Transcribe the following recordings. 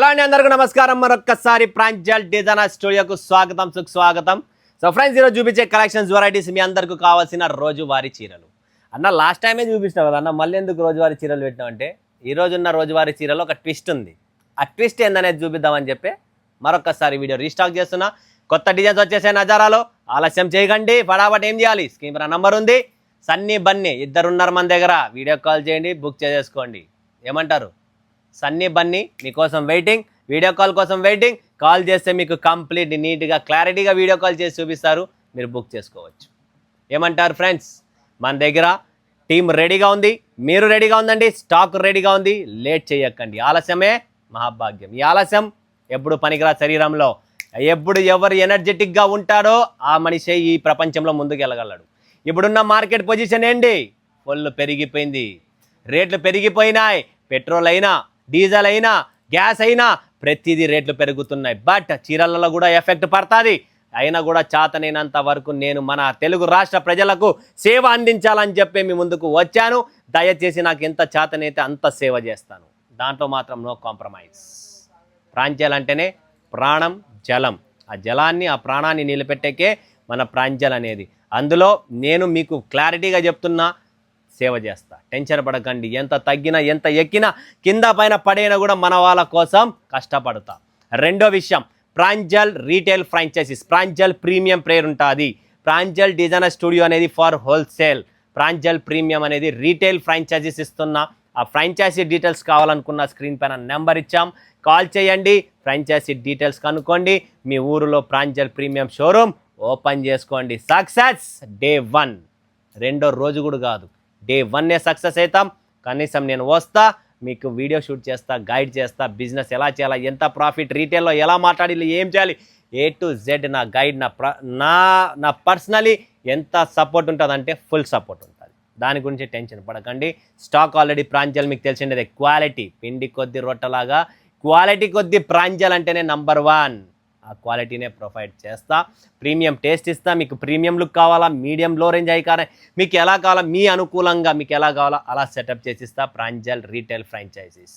Hello అండి, అందరికీ నమస్కారం. మరొక్కసారి ప్రాంజల్ డిజైనర్ స్టూడియోకు స్వాగతం, సుస్వాగతం. సో ఫ్రెండ్స్, ఈరోజు చూపించే కలెక్షన్స్ వెరైటీస్ మీ అందరికీ కావాల్సిన రోజువారీ చీరలు. అన్న లాస్ట్ టైమే చూపించినావు కదా అన్న, మళ్ళీ ఎందుకు రోజువారీ చీరలు పెట్టినావు అంటే, ఈ రోజు ఉన్న రోజువారీ చీరలో ఒక ట్విస్ట్ ఉంది. ఆ ట్విస్ట్ ఏందనేది చూపిద్దామని చెప్పి మరొకసారి వీడియో రీస్టాక్ చేస్తున్నా. కొత్త డిజైన్స్ వచ్చేసే నజారాలో ఆలస్యం చేయకండి. ఫటాఫట్ ఏం చేయాలి, స్క్రీన్ పైన నంబర్ ఉంది, సన్నీ బన్నీ ఇద్దరున్నారు మన దగ్గర. వీడియో కాల్ చేయండి, బుక్ చేసేసుకోండి. ఏమంటారు? సన్నీ బన్నీ మీకోసం వెయిటింగ్, వీడియో కాల్ కోసం వెయిటింగ్. కాల్ చేస్తే మీకు కంప్లీట్ నీట్గా క్లారిటీగా వీడియో కాల్ చేసి చూపిస్తారు, మీరు బుక్ చేసుకోవచ్చు. ఏమంటారు ఫ్రెండ్స్? మన దగ్గర టీం రెడీగా ఉంది, మీరు రెడీగా ఉందండి, స్టాక్ రెడీగా ఉంది. లేట్ చేయకండి, ఆలస్యమే మహాభాగ్యం. ఈ ఆలస్యం ఎప్పుడు పనికిరా శరీరంలో. ఎప్పుడు ఎవరు ఎనర్జెటిక్గా ఉంటాడో ఆ మనిషి ఈ ప్రపంచంలో ముందుకు వెళ్ళగలడు. ఇప్పుడున్న మార్కెట్ పొజిషన్ ఏంటి? ఫుల్ పెరిగిపోయింది, రేట్లు పెరిగిపోయినాయి. పెట్రోల్ అయినా, డీజిల్ అయినా, గ్యాస్ అయినా ప్రతిదీ రేట్లు పెరుగుతున్నాయి. బట్ చీరలలో కూడా ఎఫెక్ట్ పడుతుంది. అయినా కూడా చాతనైనంత వరకు నేను మన తెలుగు రాష్ట్ర ప్రజలకు సేవ అందించాలని చెప్పి మీ ముందుకు వచ్చాను. దయచేసి నాకు ఎంత చాతనైతే అంత సేవ చేస్తాను, దాంట్లో మాత్రం నో కాంప్రమైజ్. ప్రాంజల్ అంటేనే ప్రాణం, జలం. ఆ జలాన్ని, ఆ ప్రాణాన్ని నిలబెట్టేకే మన ప్రాంజల్ అనేది. అందులో నేను మీకు క్లారిటీగా చెప్తున్నా, సేవ చేస్తా. టెన్షన్ పడకండి. ఎంత తగ్గినా, ఎంత ఎక్కినా, కింద పైన పడైనా కూడా మన వాళ్ళ కోసం కష్టపడతా. రెండో విషయం, Pranjal retail franchises, Pranjal premium prayer ఉంటుంది. ప్రాంజల్ డిజైనర్ స్టూడియో అనేది ఫర్ హోల్సేల్, ప్రాంజల్ ప్రీమియం అనేది రీటైల్ ఫ్రాంచైజీస్ ఇస్తున్నా. ఆ ఫ్రాంచైజీ డీటెయిల్స్ కావాలనుకున్న స్క్రీన్ పైన నెంబర్ ఇచ్చాం, కాల్ చేయండి. ఫ్రాంచైజీ డీటెయిల్స్ కనుక్కోండి. మీ ఊరిలో ప్రాంజల్ ప్రీమియం షోరూమ్ ఓపెన్ చేసుకోండి. సక్సెస్ డే 1, రెండో రోజు కూడా కాదు, డే 1 సక్సెస్ అవుతాం. కనీసం నేను వస్తా, మీకు వీడియో షూట్ చేస్తా, గైడ్ చేస్తా, బిజినెస్ ఎలా చేయాలా, ఎంత ప్రాఫిట్, రీటైల్లో ఎలా మాట్లాడాలి, ఏం చేయాలి, A to Z నా గైడ్, నా పర్సనలీ ఎంత సపోర్ట్ ఉంటుందంటే ఫుల్ సపోర్ట్ ఉంటుంది. దాని గురించి టెన్షన్ పడకండి. స్టాక్ ఆల్రెడీ ప్రాంజల్ మీకు తెలిసిందే, క్వాలిటీ పిండి కొద్ది రొట్టలాగా క్వాలిటీ కొద్ది ప్రాంజల్ అంటేనే నంబర్ 1. ఆ క్వాలిటీనే ప్రొవైడ్ చేస్తా. ప్రీమియం టేస్ట్ ఇస్తా. మీకు ప్రీమియం లుక్ కావాలా, మీడియం లో రేంజ్ అయ్యి మీకు ఎలా కావాలా, మీ అనుకూలంగా మీకు ఎలా కావాలా అలా సెటప్ చేసిస్తా. ప్రాంజల్ రీటైల్ ఫ్రాంచైజీస్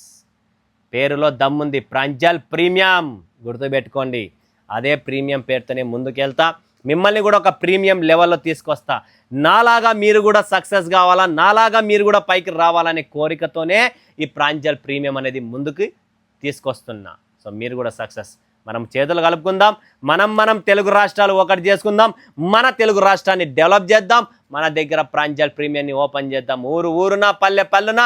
పేరులో దమ్ముంది, ప్రాంజల్ ప్రీమియం గుర్తుపెట్టుకోండి. అదే ప్రీమియం పేరుతోనే ముందుకెళ్తా. మిమ్మల్ని కూడా ఒక ప్రీమియం లెవెల్లో తీసుకొస్తా. నాలాగా మీరు కూడా సక్సెస్ కావాలా, నాలాగా మీరు కూడా పైకి రావాలనే కోరికతోనే ఈ ప్రాంజల్ ప్రీమియం అనేది ముందుకు తీసుకొస్తున్నా. సో మీరు కూడా సక్సెస్, మనం చేతులు కలుపుకుందాం. మనం తెలుగు రాష్ట్రాలు ఒకటి చేసుకుందాం. మన తెలుగు రాష్ట్రాన్ని డెవలప్ చేద్దాం. మన దగ్గర ప్రాంజల్ ప్రీమియంని ఓపెన్ చేద్దాం. ఊరున పల్లె పల్లెన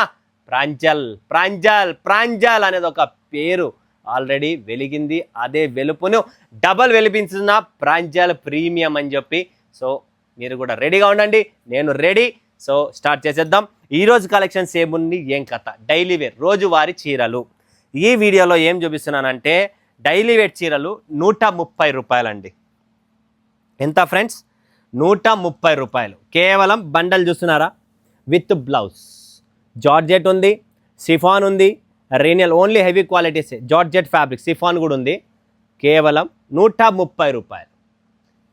ప్రాంజల్ ప్రాంజల్ ప్రాంజల్ అనేది ఒక పేరు ఆల్రెడీ వెలిగింది. అదే వెలుపును డబల్ వెలిపించిన ప్రాంజల్ ప్రీమియం అని చెప్పి. సో మీరు కూడా రెడీగా ఉండండి, నేను రెడీ. సో స్టార్ట్ చేసేద్దాం. ఈరోజు కలెక్షన్స్ ఏముంది, ఏం కథ? డైలీ వేర్ రోజువారీ చీరలు. ఈ వీడియోలో ఏం చూపిస్తున్నానంటే, డైలీ వేర్ చీరలు 130 రూపాయలండి. ఎంత ఫ్రెండ్స్? 130 రూపాయలు. కేవలం బండల్ చూస్తున్నారా, విత్ బ్లౌజ్. జార్జెట్ ఉంది, సిఫాన్ ఉంది, రేనియల్, only heavy qualities. Georgette fabric, chiffon కూడా ఉంది. కేవలం 130 రూపాయలు.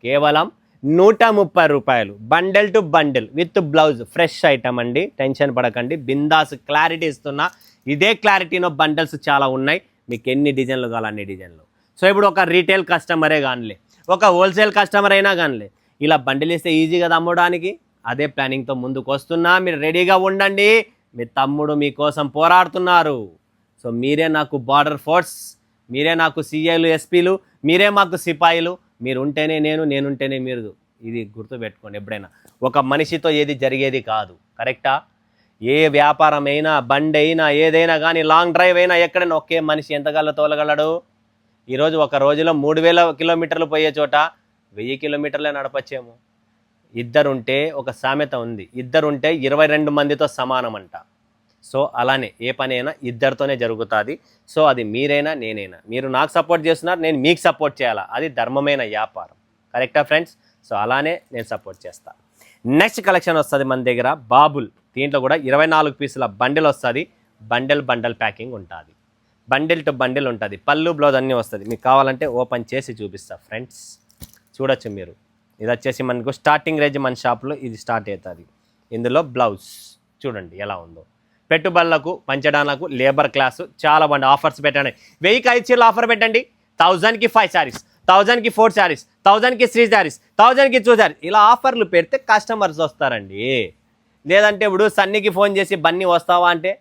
కేవలం 130 రూపాయలు. Bundle to bundle with blouse. Fresh item అండి, టెన్షన్ పడకండి. బిందాస్ క్లారిటీ ఇస్తున్నా. ఇదే క్లారిటీలో బండల్స్ చాలా ఉన్నాయి. మీకు ఎన్ని డిజైన్లు కావాలి అన్ని డిజైన్లు. సో ఇప్పుడు ఒక రీటైల్ కస్టమరే కానిలే, ఒక హోల్సేల్ కస్టమర్ అయినా కానిలే, ఇలా బండిల్ ఇస్తే ఈజీగా అమ్మడానికి అదే ప్లానింగ్తో ముందుకు వస్తున్నా. మీరు రెడీగా ఉండండి. మీ తమ్ముడు మీకోసం పోరాడుతున్నారు. సో మీరే నాకు బార్డర్ ఫోర్స్, మీరే నాకు సిఐలు, ఎస్పీలు, మీరే మాకు సిపాయిలు. మీరు ఉంటేనే నేను, నేనుంటేనే మీరు. ఇది గుర్తుపెట్టుకోండి. ఎప్పుడైనా ఒక మనిషితో ఏది జరిగేది కాదు, కరెక్టా? ఏ వ్యాపారం అయినా, బండి అయినా, ఏదైనా కానీ, లాంగ్ డ్రైవ్ అయినా, ఎక్కడైనా ఒకే మనిషి ఎంతగాలో తోలగలడు? ఈరోజు ఒక రోజులో 3000 కిలోమీటర్లు పోయే చోట 1000 కిలోమీటర్లే నడపచ్చేమో. ఇద్దరుంటే, ఒక సామెత ఉంది, ఇద్దరుంటే 22 మందితో సమానం అంట. సో అలానే ఏ పని అయినా ఇద్దరితోనే జరుగుతుంది. సో అది మీరైనా, నేనైనా. మీరు నాకు సపోర్ట్ చేస్తున్నారు, నేను మీకు సపోర్ట్ చేయాలా. అది ధర్మమైన వ్యాపారం, కరెక్టా ఫ్రెండ్స్? సో అలానే నేను సపోర్ట్ చేస్తాను. నెక్స్ట్ కలెక్షన్ వస్తుంది మన దగ్గర, బాబుల్. దీంట్లో కూడా 24 పీసుల బండిల్ వస్తుంది. బండల్ ప్యాకింగ్ ఉంటుంది. బండిల్ టు బండిల్ ఉంటుంది. పళ్ళు, బ్లౌజ్ అన్నీ వస్తుంది. మీకు కావాలంటే ఓపెన్ చేసి చూపిస్తా ఫ్రెండ్స్, చూడొచ్చు మీరు. ఇది వచ్చేసి మనకు స్టార్టింగ్ రేంజ్ మన షాప్లో ఇది స్టార్ట్ అవుతుంది. ఇందులో బ్లౌజ్ చూడండి ఎలా ఉందో. పెట్టుబడులకు పంచడానికి లేబర్ క్లాసు చాలా బాగుంది. ఆఫర్స్ పెట్టండి, 1000కి 5 చీరలు ఆఫర్ పెట్టండి, 1000కి 5 శారీస్, 1000కి 4 శారీస్, 1000కి 3 శారీస్, 1000కి 2 శారీస్, ఇలా ఆఫర్లు పెడితే కస్టమర్స్ వస్తారండి. లేదంటే ఇప్పుడు సన్నీకి ఫోన్ చేసి బన్నీ వస్తావా అంటే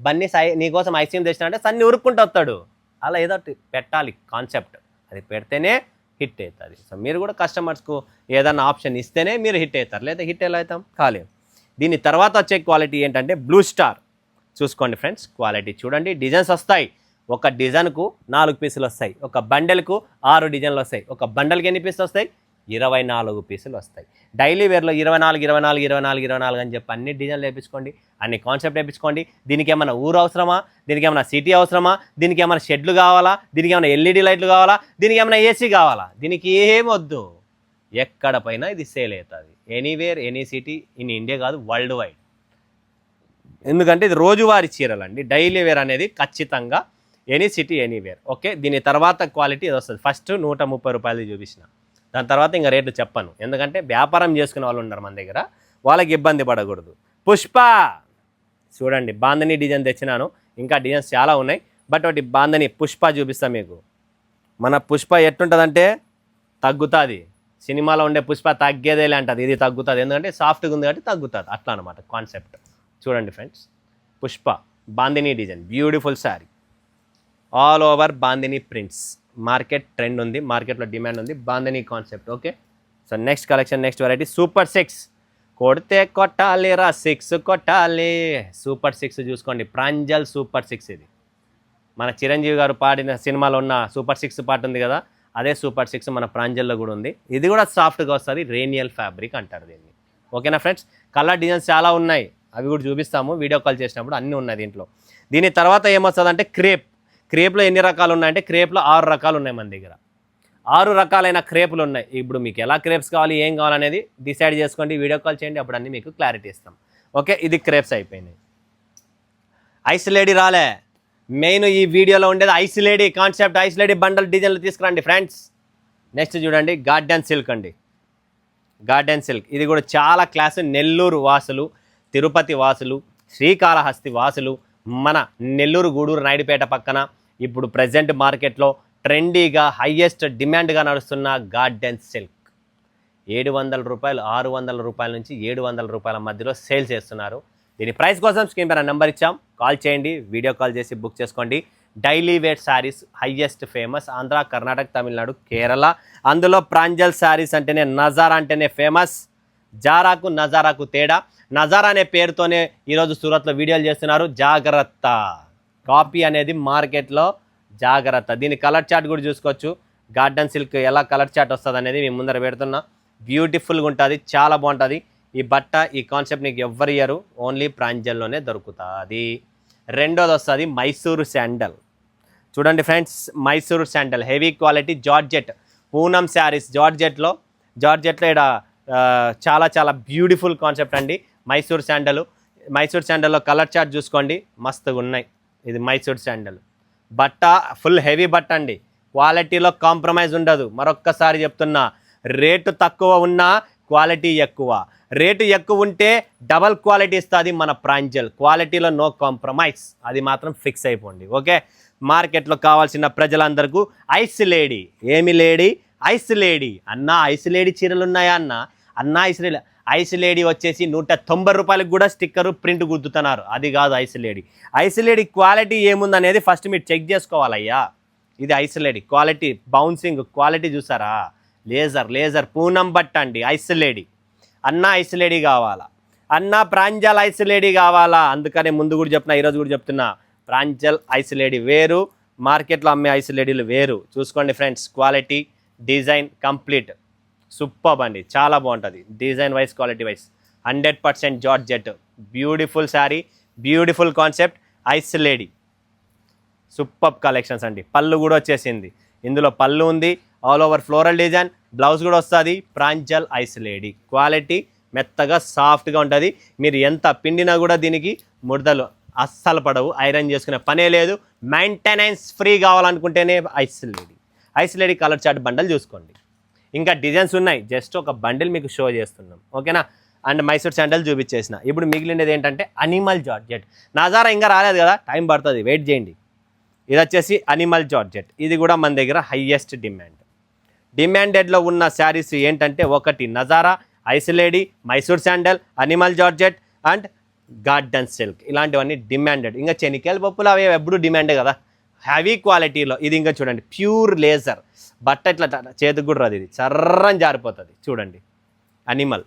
బన్నీ నీకోసం ఐస్ క్రీమ్ తెచ్చినా అంటే సన్నీ ఉరుక్కుంటూ వస్తాడు. అలా ఏదో పెట్టాలి కాన్సెప్ట్, అది పెడితేనే హిట్ అవుతుంది. సో మీరు కూడా కస్టమర్స్కు ఏదన్నా ఆప్షన్ ఇస్తేనే మీరు హిట్ అవుతారు, లేదా హిట్ ఎలా అవుతాం కాలేం. దీని తర్వాత వచ్చే క్వాలిటీ ఏంటంటే బ్లూ స్టార్. చూసుకోండి ఫ్రెండ్స్, క్వాలిటీ చూడండి. డిజైన్స్ వస్తాయి, ఒక డిజైన్కు 4 పీసులు వస్తాయి, ఒక బండెల్కు 6 డిజైన్లు వస్తాయి, ఒక బండల్కి ఎన్ని పీసులు వస్తాయి 24 పీసులు వస్తాయి. డైలీ వేర్లో 24 24 24 24 అని చెప్పి అన్ని డిజైన్లు వేయించుకోండి, అన్ని కాన్సెప్ట్ వేయించుకోండి. దీనికి ఏమైనా ఊరు అవసరమా, దీనికి ఏమైనా సిటీ అవసరమా, దీనికి ఏమైనా షెడ్లు కావాలా, దీనికి ఏమైనా ఎల్ఈడి లైట్లు కావాలా, దీనికి ఏమైనా ఏసీ కావాలా, దీనికి ఏమొద్దు. ఎక్కడ పైన ఇది సేల్ అవుతుంది. Anywhere any city in India కాదు, వరల్డ్ వైడ్. ఎందుకంటే ఇది రోజువారీ చీరలు అండి. డైలీ వేర్ అనేది ఖచ్చితంగా ఎనీ సిటీ ఎనీవేర్. ఓకే, దీని తర్వాత క్వాలిటీ ఇది వస్తుంది. ఫస్ట్ 130 రూపాయలు చూపించిన, దాని తర్వాత ఇంకా రేట్లు చెప్పను, ఎందుకంటే వ్యాపారం చేసుకునే వాళ్ళు ఉన్నారు మన దగ్గర, వాళ్ళకి ఇబ్బంది పడకూడదు. పుష్ప చూడండి, బాందని డిజైన్ తెచ్చినాను, ఇంకా డిజైన్స్ చాలా ఉన్నాయి, బట్ ఒకటి బాందని పుష్ప చూపిస్తాను మీకు. మన పుష్ప ఎట్టుంటుందంటే తగ్గుతుంది. సినిమాలో ఉండే పుష్ప తగ్గేదేలే అంటుంది, ఇది తగ్గుతుంది, ఎందుకంటే సాఫ్ట్గా ఉంది కాబట్టి తగ్గుతుంది, అట్లా అనమాట కాన్సెప్ట్. చూడండి friends, Pushpa bandhani design, beautiful sari, all over bandhani prints. Market trend ఉంది, మార్కెట్లో డిమాండ్ ఉంది, bandhani concept. Okay, so next collection, next variety super 6. కొడితే కొట్టాలి రా 6 కొట్టాలి. సూపర్ 6 చూసుకోండి, ప్రాంజల్ సూపర్ 6. ఇది మన చిరంజీవి గారు పాడిన సినిమాలో ఉన్న సూపర్ 6 పాట ఉంది కదా, అదే సూపర్ 6 మన ప్రాంజల్లో కూడా ఉంది. ఇది కూడా సాఫ్ట్గా వస్తుంది, రేనియల్ ఫ్యాబ్రిక్ అంటారు దీన్ని. ఓకేనా ఫ్రెండ్స్, కలర్ డిజైన్స్ చాలా ఉన్నాయి, అవి కూడా చూపిస్తాము వీడియో కాల్ చేసినప్పుడు, అన్నీ ఉన్నాయి దీంట్లో. దీని తర్వాత ఏమొస్తుందంటే క్రేప్. క్రేప్లో ఎన్ని రకాలు ఉన్నాయంటే క్రేప్లో 6 రకాలు ఉన్నాయి మన దగ్గర. 6 రకాలైన క్రేపులు ఉన్నాయి. ఇప్పుడు మీకు ఎలా క్రేప్స్ కావాలి, ఏం కావాలనేది డిసైడ్ చేసుకోండి, వీడియో కాల్ చేయండి, అప్పుడు అన్నీ మీకు క్లారిటీ ఇస్తాం. ఓకే, ఇది క్రేప్స్ అయిపోయినాయి. ఐస్ లేడీ రాలే, మెయిన్ ఈ వీడియోలో ఉండేది ice lady concept. Ice lady bundle డిజైన్లు తీసుకురండి ఫ్రెండ్స్. నెక్స్ట్ చూడండి, గార్డెన్ సిల్క్ అండి, గార్డెన్ సిల్క్. ఇది కూడా చాలా క్లాస్. నెల్లూరు వాసులు, తిరుపతి వాసులు, శ్రీకాళహస్తి వాసులు, మన నెల్లూరు గూడూరు నాయుడుపేట పక్కన ఇప్పుడు ప్రజెంట్ మార్కెట్లో ట్రెండీగా హైయెస్ట్ డిమాండ్గా నడుస్తున్న గార్డెన్ సిల్క్ 700 రూపాయలు, 600 రూపాయల నుంచి 700 రూపాయల మధ్యలో సేల్ చేస్తున్నారు. దీని ప్రైస్ కోసం స్క్రీన్ పైన నెంబర్ ఇచ్చాం, కాల్ చేయండి, వీడియో కాల్ చేసి బుక్ చేసుకోండి. Daily wear saris highest famous, Andhra, Karnataka, Tamil Nadu, Kerala. అందులో ప్రాంజల్ శారీస్ అంటేనే, నజారా అంటేనే ఫేమస్. జారాకు నజారాకు తేడా, నజారా అనే పేరుతోనే ఈరోజు సూరత్లో వీడియోలు చేస్తున్నారు. జాగ్రత్త, కాపీ అనేది మార్కెట్లో జాగ్రత్త. దీని కలర్ చార్ట్ కూడా చూసుకోవచ్చు. గార్డెన్ సిల్క్ ఎలా కలర్ చార్ట్ వస్తుంది అనేది మేము ముందర పెడుతున్నా. బ్యూటిఫుల్గా ఉంటుంది, చాలా బాగుంటుంది ఈ బట్ట. ఈ కాన్సెప్ట్ నీకు ఎవ్వరు ఇయ్యరు, ఓన్లీ ప్రాంజల్లోనే దొరుకుతుంది. రెండోది వస్తుంది మైసూరు శాండల్. చూడండి friends, Mysore sandal heavy quality georgette, Poonam saris జార్జెట్లో ఇక్కడ చాలా చాలా బ్యూటిఫుల్ కాన్సెప్ట్ అండి. మైసూర్ శాండల్లో కలర్ చార్ట్ చూసుకోండి, మస్తుగా ఉన్నాయి. ఇది మైసూర్ శాండల్ బట్ట, ఫుల్ హెవీ బట్ట అండి, క్వాలిటీలో కాంప్రమైజ్ ఉండదు. మరొక్కసారి చెప్తున్నా, రేటు తక్కువ ఉన్నా క్వాలిటీ ఎక్కువ. రేటు ఎక్కువ ఉంటే డబల్ క్వాలిటీ ఇస్తుంది మన ప్రాంజల్, క్వాలిటీలో నో కాంప్రమైజ్, అది మాత్రం ఫిక్స్ అయిపోండి. ఓకే, మార్కెట్లో కావాల్సిన ప్రజలందరికీ ఐస్ లేడీ. ఏమి లేడీ? Ice Lady. అన్న ఐస్ లేడీ చీరలు ఉన్నాయా అన్న ఐస్ లేడీ వచ్చేసి 190 రూపాయలకు కూడా స్టిక్కరు ప్రింట్ గుద్దుతున్నారు, అది కాదు Ice Lady. Ice Lady quality ఏముందనేది ఫస్ట్ మీరు చెక్ చేసుకోవాలయ్యా. ఇది Ice Lady quality, bouncing quality చూసారా? లేజర్ పూనం బట్ట అండి ఐస్ లేడీ. అన్న ఐస్ లేడీ కావాలా, అన్న ప్రాంజల్ ఐస్ లేడీ కావాలా? అందుకనే ముందు కూడా చెప్తున్నా, ఈరోజు కూడా చెప్తున్నా, ప్రాంజల్ ఐస్ లేడీ వేరు, మార్కెట్లో అమ్మే ఐస్ లేడీలు వేరు. చూసుకోండి friends, quality, design complete super అండి, చాలా బాగుంటుంది design wise, quality wise. 100% georgette, beautiful sari, beautiful concept, ice lady, super collections అండి. పళ్ళు కూడా వచ్చేసింది, ఇందులో పళ్ళు ఉంది, all over floral design, blouse కూడా వస్తుంది. ప్రాంజల్ ఐస్ లేడీ క్వాలిటీ మెత్తగా సాఫ్ట్గా ఉంటుంది. మీరు ఎంత పిండినా కూడా దీనికి ముడతలు అస్సలు పడవు, ఐరన్ చేసుకునే పనే లేదు. మెయింటెనెన్స్ ఫ్రీ కావాలనుకుంటేనే Ice Lady colour chart bundle చూసుకోండి. ఇంకా డిజైన్స్ ఉన్నాయి, జస్ట్ ఒక బండిల్ మీకు షో చేస్తున్నాం. ఓకేనా, అండ్ మైసూర్ శాండల్ చూపించేసిన. ఇప్పుడు మిగిలినది ఏంటంటే అనిమల్ జార్జెట్. నజారా ఇంకా రాలేదు కదా, టైం పడుతుంది, వెయిట్ చేయండి. ఇది వచ్చేసి అనిమల్ జార్జెట్. ఇది కూడా మన దగ్గర హైయెస్ట్ డిమాండెడ్లో ఉన్న శారీస్ ఏంటంటే ఒకటి Nazara, Ice Lady, Mysore sandal, animal georgette and garden silk. ఇలాంటివన్నీ డిమాండెడ్. ఇంకా చెనికేల పప్పులు అవి ఎప్పుడు డిమాండే కదా, హెవీ క్వాలిటీలో. ఇది ఇంకా చూడండి ప్యూర్ లేజర్, బట్ట ఇట్లా చేతికి కూడా రాదు, ఇది చర్రని జారిపోతుంది. చూడండి animal,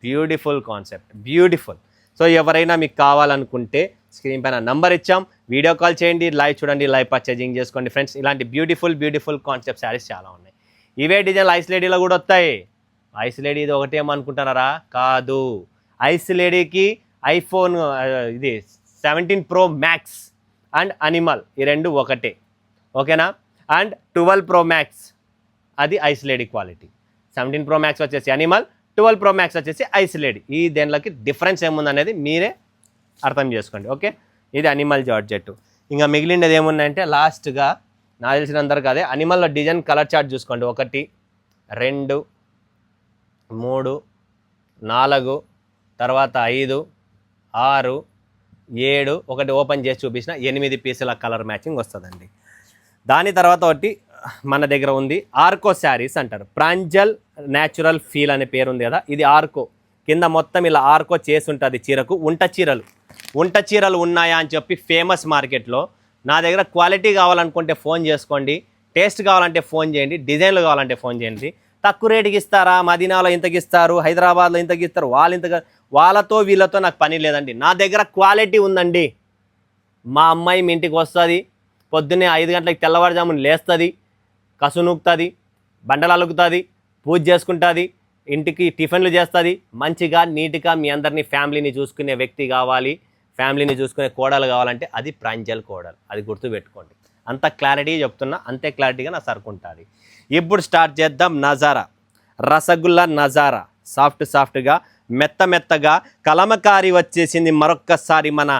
beautiful concept, beautiful. So ఎవరైనా మీకు కావాలనుకుంటే స్క్రీన్ పైన నంబర్ ఇచ్చాం, వీడియో కాల్ చేయండి, లైవ్ చూడండి, లైవ్ పర్చేజింగ్ చేసుకోండి ఫ్రెండ్స్. ఇలాంటి బ్యూటిఫుల్ కాన్సెప్ట్ శారీస్ చాలా ఉన్నాయి. ఇవే డిజైన్లు ఐస్ లేడీలో కూడా వస్తాయి. ఐస్ లేడీ ఇది ఒకటేమనుకుంటున్నారా? కాదు, ఐస్ లేడీకి ఐఫోన్ ఇది 17 Pro Max అండ్ అనిమల్ ఈ రెండు ఒకటే, ఓకేనా? అండ్ 12 Pro Max అది ice Lady quality. 17 Pro Max వచ్చేసి అనిమల్, 12 Pro Max వచ్చేసి ఐస్ లేడీ. ఈ దేనిలోకి డిఫరెన్స్ ఏముందనేది మీరే అర్థం చేసుకోండి, ఓకే? ఇది అనిమల్ జార్జెట్. ఇంకా మిగిలినది ఏముందంటే లాస్ట్గా నాకు తెలిసినందరికి అదే అనిమల్లో డిజైన్ కలర్ చార్ట్ చూసుకోండి. 1 2 3 4 తర్వాత 5 6 7 ఒకటి ఓపెన్ చేసి చూపించిన 8 పీసుల కలర్ మ్యాచింగ్ వస్తుందండి. దాని తర్వాత ఒకటి మన దగ్గర ఉంది ఆర్కో శారీస్ అంటారు. ప్రాంజల్ న్యాచురల్ ఫీల్ అనే పేరు ఉంది కదా, ఇది ఆర్కో. కింద మొత్తం ఇలా ఆర్కో చేసి ఉంటుంది చీరకు. ఉంట చీరలు ఉన్నాయా అని చెప్పి ఫేమస్ మార్కెట్లో. నా దగ్గర క్వాలిటీ కావాలనుకుంటే ఫోన్ చేసుకోండి, టేస్ట్ కావాలంటే ఫోన్ చేయండి, డిజైన్లు కావాలంటే ఫోన్ చేయండి. తక్కువ రేటుకి ఇస్తారా, మదీనాలో ఇంతకి ఇస్తారు, హైదరాబాద్లో ఇంతకి ఇస్తారు, వాళ్ళతో వీళ్ళతో నాకు పని లేదండి. నా దగ్గర క్వాలిటీ ఉందండి. మా అమ్మాయి మీ ఇంటికి వస్తుంది, పొద్దున్నే 5 గంటలకు తెల్లవారుజామున లేస్తుంది, కసునూకుతుంది, బండలు అలుగుతుంది, పూజ చేసుకుంటుంది, ఇంటికి టిఫిన్లు చేస్తుంది. మంచిగా నీట్గా మీ అందరినీ ఫ్యామిలీని చూసుకునే వ్యక్తి కావాలి, ఫ్యామిలీని చూసుకునే కోడలు కావాలంటే అది ప్రాంజల్ కోడలు. అది గుర్తుపెట్టుకోండి. అంత క్లారిటీ చెప్తున్నా, అంతే క్లారిటీగా నా సరుకు ఉంటుంది. ఇప్పుడు స్టార్ట్ చేద్దాం. నజారా, రసగుల్లా నజారా, సాఫ్ట్గా మెత్తగా కలమకారీ వచ్చేసింది. మరొక్కసారి మన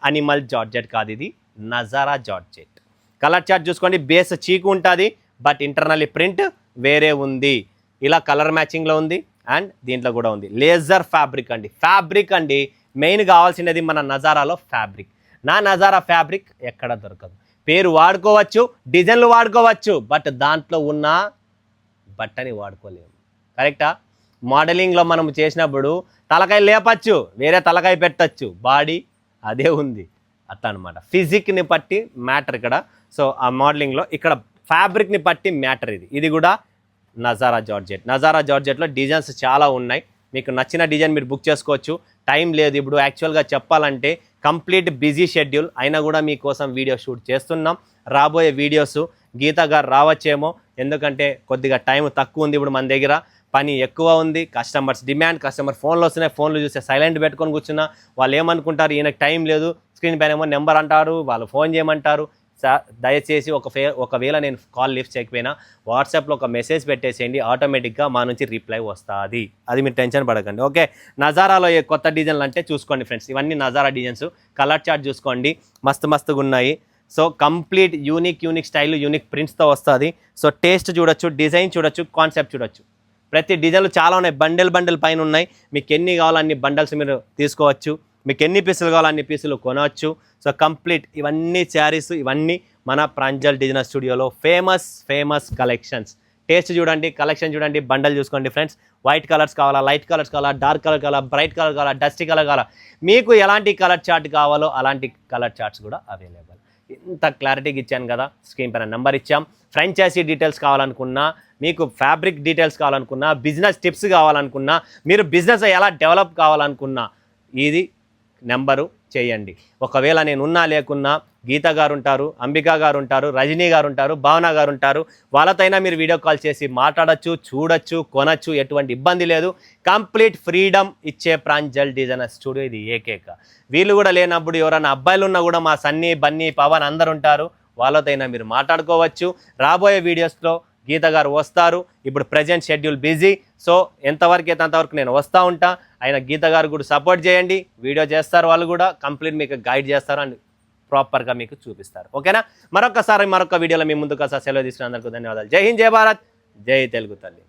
అనిమల్ జార్జెట్ కాదు, ఇది నజారా జార్జెట్. కలర్ చార్ట్ చూసుకోండి. బేస్ చీకు ఉంటుంది, బట్ ఇంటర్నల్లీ ప్రింట్ వేరే ఉంది. ఇలా కలర్ మ్యాచింగ్లో ఉంది అండ్ దీంట్లో కూడా ఉంది. లేజర్ ఫ్యాబ్రిక్ అండి మెయిన్ కావాల్సినది మన నజారాలో ఫ్యాబ్రిక్. నా నజారా ఫ్యాబ్రిక్ ఎక్కడ దొరకదు. పేరు వాడుకోవచ్చు, డిజైన్లు వాడుకోవచ్చు, బట్ దాంట్లో ఉన్న బట్టని వాడుకోలేము. కరెక్టా? మోడలింగ్లో మనం చేసినప్పుడు తలకాయ లేపచ్చు, వేరే తలకాయ పెట్టచ్చు, బాడీ అదే ఉంది. అట్లా అనమాట. ఫిజిక్ని బట్టి మ్యాటర్ ఇక్కడ. సో ఆ మోడలింగ్లో ఇక్కడ ఫ్యాబ్రిక్ని బట్టి మ్యాటర్. ఇది కూడా నజారా జార్జెట్లో డిజైన్స్ చాలా ఉన్నాయి. మీకు నచ్చిన డిజైన్ మీరు బుక్ చేసుకోవచ్చు. టైం లేదు ఇప్పుడు యాక్చువల్గా చెప్పాలంటే, కంప్లీట్ బిజీ షెడ్యూల్ అయినా కూడా మీకోసం వీడియో షూట్ చేస్తున్నాం. రాబోయే వీడియోస్ గీత గారు రావచ్చేమో, ఎందుకంటే కొద్దిగా టైం తక్కువ ఉంది. ఇప్పుడు మన దగ్గర పని ఎక్కువ ఉంది, కస్టమర్ ఫోన్లు వస్తున్నాయి, ఫోన్లు చూస్తే సైలెంట్ పెట్టుకొని కూర్చున్నా. వాళ్ళు ఏమనుకుంటారు, ఈయనకు టైం లేదు, స్క్రీన్ పైన ఏమో నెంబర్ అంటారు, వాళ్ళు ఫోన్ చేయమంటారు. దయచేసి ఒకవేళ నేను కాల్ లిఫ్ట్ చేయకపోయినా వాట్సాప్లో ఒక మెసేజ్ పెట్టేసేయండి, ఆటోమేటిక్గా మా నుంచి రిప్లై వస్తుంది. అది మీరు టెన్షన్ పడకండి, ఓకే? నజారాలో కొత్త డిజైన్లు అంటే చూసుకోండి ఫ్రెండ్స్, ఇవన్నీ నజారా డిజైన్స్. కలర్ చార్ట్ చూసుకోండి, మస్తుగా ఉన్నాయి. So complete unique style, unique ప్రింట్స్తో వస్తుంది. సో టేస్ట్ చూడొచ్చు, డిజైన్ చూడొచ్చు, కాన్సెప్ట్ చూడొచ్చు. ప్రతి డిజైన్లు చాలా ఉన్నాయి, బండెల్ పైన ఉన్నాయి. మీకు ఎన్ని కావాలో అన్ని బండల్స్ మీరు తీసుకోవచ్చు, మీకు ఎన్ని పీసులు కావాలో అన్ని పీసులు కొనవచ్చు. సో కంప్లీట్ ఇవన్నీ శారీస్, ఇవన్నీ మన ప్రాంజల్ డిజైనర్ స్టూడియోలో ఫేమస్ కలెక్షన్స్. టేస్ట్ చూడండి, కలెక్షన్ చూడండి, బండల్ చూసుకోండి ఫ్రెండ్స్. వైట్ కలర్స్ కావాలా, లైట్ కలర్స్ కావాలా, డార్క్ కలర్ కావాలా, బ్రైట్ కలర్ కావాలా, డస్టీ కలర్ కావాలా, మీకు ఎలాంటి కలర్ చార్ట్ కావాలో అలాంటి కలర్ చార్ట్స్ కూడా అవైలబుల్. ఇంత క్లారిటీగా ఇచ్చాను కదా, స్క్రీన్ పైన నెంబర్ ఇచ్చాం. ఫ్రాంచైజీ డీటెయిల్స్ కావాలనుకున్నా, మీకు ఫ్యాబ్రిక్ డీటెయిల్స్ కావాలనుకున్నా, బిజినెస్ టిప్స్ కావాలనుకున్నా, మీరు బిజినెస్ ఎలా డెవలప్ కావాలనుకున్నా ఇది నెంబరు చేయండి. ఒకవేళ నేను ఉన్నా లేకున్నా గీత గారు ఉంటారు, అంబికా గారు ఉంటారు, రజనీ గారు ఉంటారు, భావన గారు ఉంటారు. వాళ్ళతోనైనా మీరు వీడియో కాల్ చేసి మాట్లాడచ్చు, చూడొచ్చు, కొనచ్చు, ఎటువంటి ఇబ్బంది లేదు. కంప్లీట్ ఫ్రీడమ్ ఇచ్చే ప్రాంజల్ డిజైనర్ స్టూడియో ఇది ఏకైక. వీళ్ళు కూడా లేనప్పుడు ఎవరైనా అబ్బాయిలు ఉన్నా కూడా మా సన్నీ, బన్నీ, పవన్ అందరు ఉంటారు, వాళ్ళతోనైనా మీరు మాట్లాడుకోవచ్చు. రాబోయే వీడియోస్లో గీత గారు వస్తారు. ఇప్పుడు ప్రజెంట్ షెడ్యూల్ బిజీ, సో ఎంతవరకు అయితే అంతవరకు నేను వస్తూ ఉంటా. ఆయన గీత గారు కూడా సపోర్ట్ చేయండి, వీడియో చేస్తారు, వాళ్ళు కూడా కంప్లీట్ మీకు గైడ్ చేస్తారు అండ్ ప్రాపర్గా మీకు చూపిస్తారు, ఓకేనా? మరొక వీడియోలో మీ ముందుకు సెలవు తీసుకున్నందుకు ధన్యవాదాలు. జై హింద్, జై భారత్, జై తెలుగు తల్లి.